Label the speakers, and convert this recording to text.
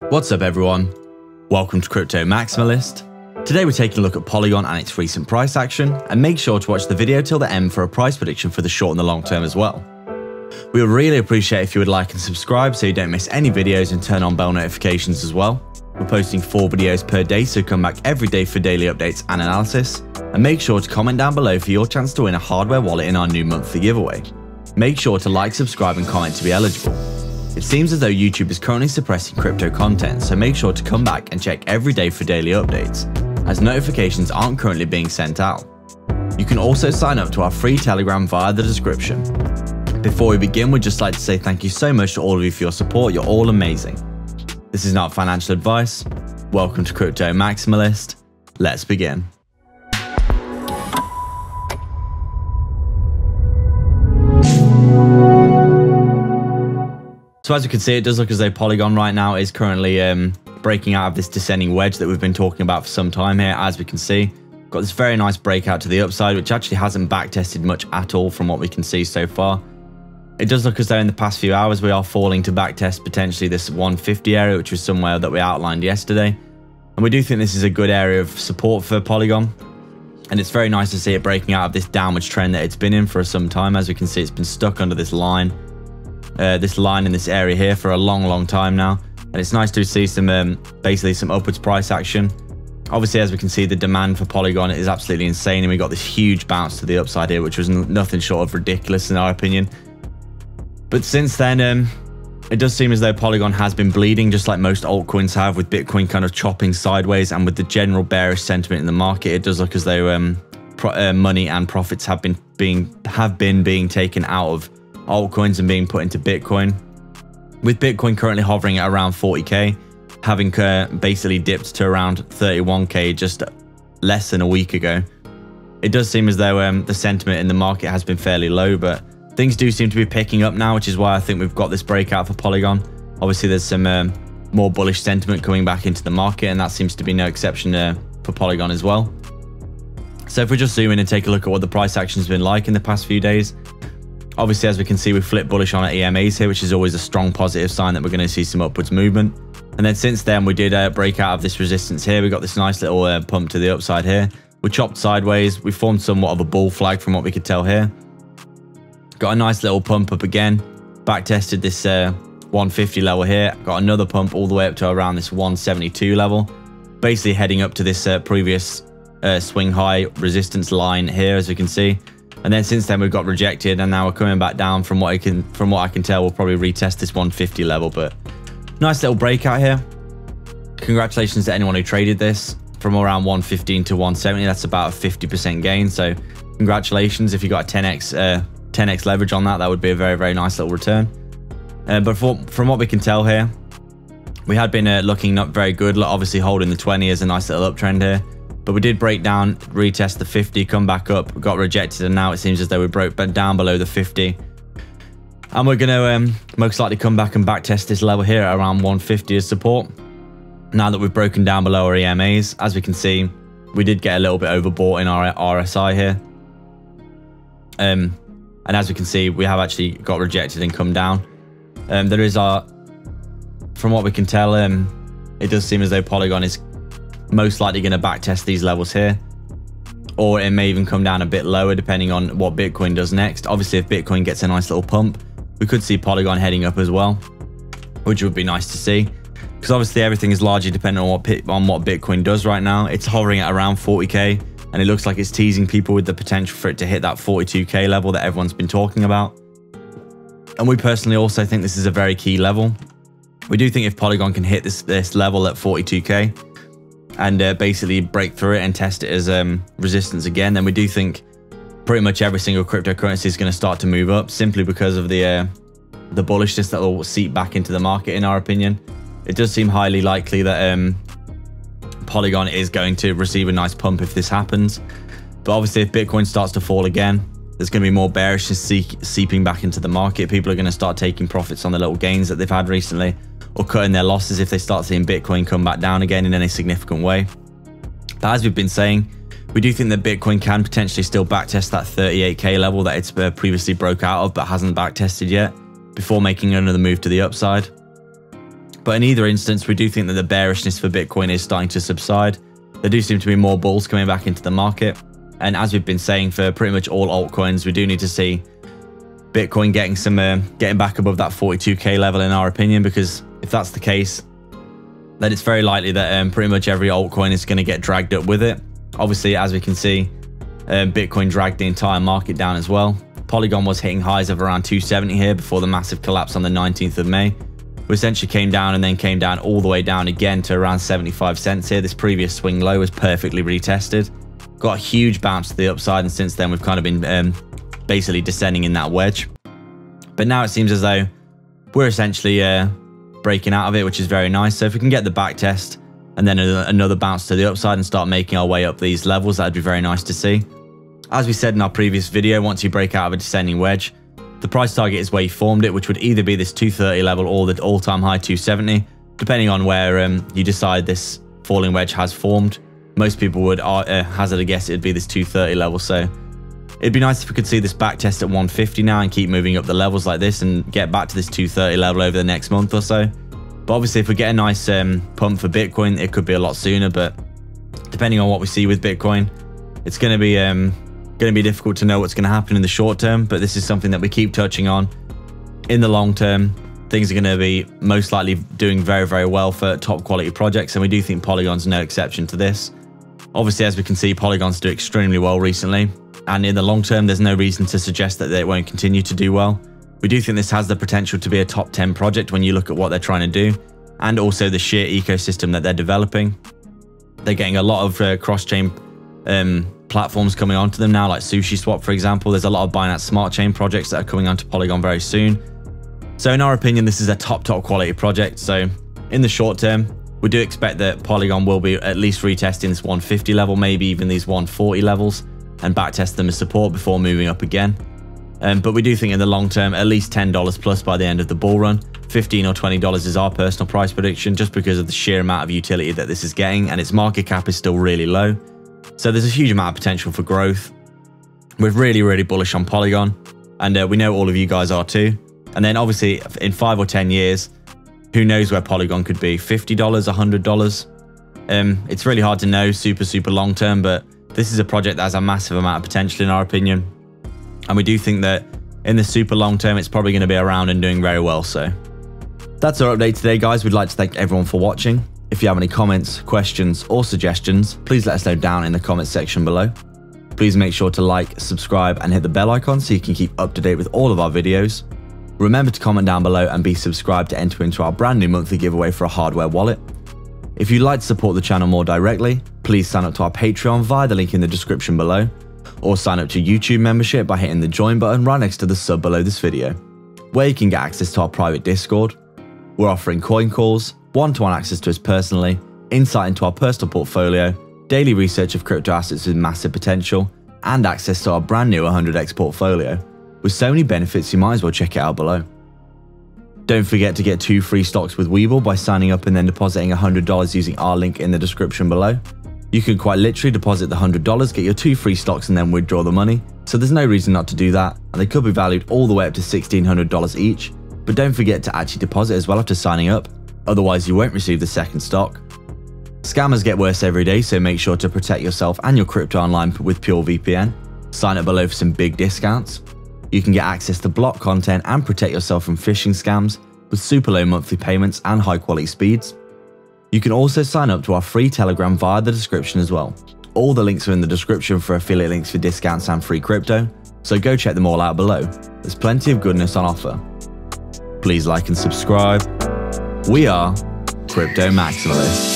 Speaker 1: What's up everyone? Welcome to Crypto Maximalist. Today we're taking a look at Polygon and its recent price action, and make sure to watch the video till the end for a price prediction for the short and the long term as well. We would really appreciate if you would like and subscribe so you don't miss any videos, and turn on bell notifications as well. We're posting 4 videos per day, so come back every day for daily updates and analysis, and make sure to comment down below for your chance to win a hardware wallet in our new monthly giveaway. Make sure to like, subscribe and comment to be eligible. It seems as though YouTube is currently suppressing crypto content, so make sure to come back and check every day for daily updates, as notifications aren't currently being sent out. You can also sign up to our free Telegram via the description. Before we begin, we'd just like to say thank you so much to all of you for your support. You're all amazing. This is not financial advice. Welcome to Crypto Maximalist. Let's begin. So as you can see, it does look as though Polygon right now is currently breaking out of this descending wedge that we've been talking about for some time here. As we can see, got this very nice breakout to the upside, which actually hasn't backtested much at all from what we can see so far. It does look as though in the past few hours we are falling to backtest potentially this 150 area, which was somewhere that we outlined yesterday. And we do think this is a good area of support for Polygon. And it's very nice to see it breaking out of this downwards trend that it's been in for some time. As we can see, it's been stuck under this line. In this area here for a long time now, and it's nice to see some basically some upwards price action. Obviously, as we can see, the demand for Polygon is absolutely insane, and we got this huge bounce to the upside here, which was nothing short of ridiculous in our opinion. But since then, it does seem as though Polygon has been bleeding, just like most altcoins have, with Bitcoin kind of chopping sideways, and with the general bearish sentiment in the market, it does look as though money and profits have been being taken out of altcoins and being put into Bitcoin, with Bitcoin currently hovering at around 40k, having basically dipped to around 31k just less than a week ago. It does seem as though the sentiment in the market has been fairly low, but things do seem to be picking up now, which is why I think we've got this breakout for Polygon. Obviously there's some more bullish sentiment coming back into the market, and that seems to be no exception for Polygon as well. So if we just zoom in and take a look at what the price action has been like in the past few days, obviously, as we can see, we flipped bullish on our EMAs here, which is always a strong positive sign that we're going to see some upwards movement. And then since then, we did break out of this resistance here. We got this nice little pump to the upside here. We chopped sideways. We formed somewhat of a bull flag from what we could tell here. Got a nice little pump up again. Back tested this 150 level here. Got another pump all the way up to around this 172 level. Basically heading up to this previous swing high resistance line here, as we can see. And then since then we've got rejected, and now we're coming back down. From what I can tell, we'll probably retest this 150 level. But nice little breakout here. Congratulations to anyone who traded this from around 115 to 170. That's about a 50% gain. So congratulations if you got a 10x leverage on that. That would be a very nice little return. But from what we can tell here, we had been looking not very good. Obviously holding the 20 is a nice little uptrend here. But we did break down, retest the 50, come back up, got rejected, and now it seems as though we broke down below the 50. And we're going to most likely come back and backtest this level here at around 150 as support. Now that we've broken down below our EMAs, as we can see, we did get a little bit overbought in our RSI here. And as we can see, we have actually got rejected and come down. There is from what we can tell, it does seem as though Polygon is most likely going to backtest these levels here, or it may even come down a bit lower depending on what Bitcoin does next. Obviously, if Bitcoin gets a nice little pump, we could see Polygon heading up as well, which would be nice to see, because obviously everything is largely dependent on what Bitcoin does right now. It's hovering at around 40k, and it looks like it's teasing people with the potential for it to hit that 42k level that everyone's been talking about. And we personally also think this is a very key level. We do think if Polygon can hit this level at 42k and basically break through it and test it as resistance again, then we do think pretty much every single cryptocurrency is going to start to move up, simply because of the bullishness that will seep back into the market. In our opinion, it does seem highly likely that Polygon is going to receive a nice pump if this happens. But obviously, if Bitcoin starts to fall again, there's going to be more bearishness seeping back into the market. People are going to start taking profits on the little gains that they've had recently, or cutting their losses if they start seeing Bitcoin come back down again in any significant way. But as we've been saying, we do think that Bitcoin can potentially still backtest that 38k level that it's previously broke out of but hasn't backtested yet, before making another move to the upside. But in either instance, we do think that the bearishness for Bitcoin is starting to subside. There do seem to be more bulls coming back into the market. And as we've been saying for pretty much all altcoins, we do need to see Bitcoin getting back above that 42k level in our opinion, because if that's the case, then it's very likely that pretty much every altcoin is going to get dragged up with it. Obviously, as we can see, Bitcoin dragged the entire market down as well. Polygon was hitting highs of around 270 here before the massive collapse on the 19th of May. We essentially came down and then came down all the way down again to around 75 cents here. This previous swing low was perfectly retested. Got a huge bounce to the upside, and since then we've kind of been basically descending in that wedge. But now it seems as though we're essentially breaking out of it, which is very nice. So if we can get the back test and then another bounce to the upside and start making our way up these levels, that'd be very nice to see. As we said in our previous video, once you break out of a descending wedge, the price target is where you formed it, which would either be this 230 level or the all-time high 270, depending on where you decide this falling wedge has formed. Most people would hazard a guess it'd be this 230 level. So it'd be nice if we could see this back test at 150 now and keep moving up the levels like this and get back to this 230 level over the next month or so. But obviously, if we get a nice pump for Bitcoin, it could be a lot sooner. But depending on what we see with Bitcoin, it's going to be difficult to know what's going to happen in the short term. But this is something that we keep touching on. In the long term, things are going to be most likely doing very, very well for top quality projects, and we do think Polygon's no exception to this. Obviously, as we can see, Polygon's doing extremely well recently, and in the long term, there's no reason to suggest that they won't continue to do well. We do think this has the potential to be a top 10 project when you look at what they're trying to do, and also the sheer ecosystem that they're developing. They're getting a lot of cross-chain platforms coming onto them now, like SushiSwap, for example. There's a lot of Binance Smart Chain projects that are coming onto Polygon very soon. So in our opinion, this is a top quality project. So in the short term, we do expect that Polygon will be at least retesting this 150 level, maybe even these 140 levels, and backtest them as support before moving up again. But we do think in the long term, at least $10 plus by the end of the bull run. $15 or $20 is our personal price prediction, just because of the sheer amount of utility that this is getting, and its market cap is still really low. So there's a huge amount of potential for growth. We're really, really bullish on Polygon, and we know all of you guys are too. And then obviously in 5 or 10 years, who knows where Polygon could be? $50, $100? It's really hard to know super long term, but this is a project that has a massive amount of potential in our opinion. And we do think that in the super long term, it's probably going to be around and doing very well. So that's our update today, guys. We'd like to thank everyone for watching. If you have any comments, questions, or suggestions, please let us know down in the comments section below. Please make sure to like, subscribe, and hit the bell icon so you can keep up to date with all of our videos. Remember to comment down below and be subscribed to enter into our brand new monthly giveaway for a hardware wallet. If you'd like to support the channel more directly, please sign up to our Patreon via the link in the description below, or sign up to YouTube membership by hitting the join button right next to the sub below this video, where you can get access to our private Discord. We're offering coin calls, one-to-one access to us personally, insight into our personal portfolio, daily research of crypto assets with massive potential, and access to our brand new 100x portfolio. With so many benefits, you might as well check it out below. Don't forget to get 2 free stocks with Webull by signing up and then depositing $100 using our link in the description below. You can quite literally deposit the $100, get your 2 free stocks, and then withdraw the money, so there's no reason not to do that, and they could be valued all the way up to $1,600 each. But don't forget to actually deposit as well after signing up, otherwise you won't receive the second stock. Scammers get worse every day, so make sure to protect yourself and your crypto online with PureVPN. Sign up below for some big discounts. You can get access to block content and protect yourself from phishing scams with super low monthly payments and high quality speeds. You can also sign up to our free Telegram via the description as well. All the links are in the description for affiliate links for discounts and free crypto, so go check them all out below. There's plenty of goodness on offer. Please like and subscribe. We are Crypto Maximalists.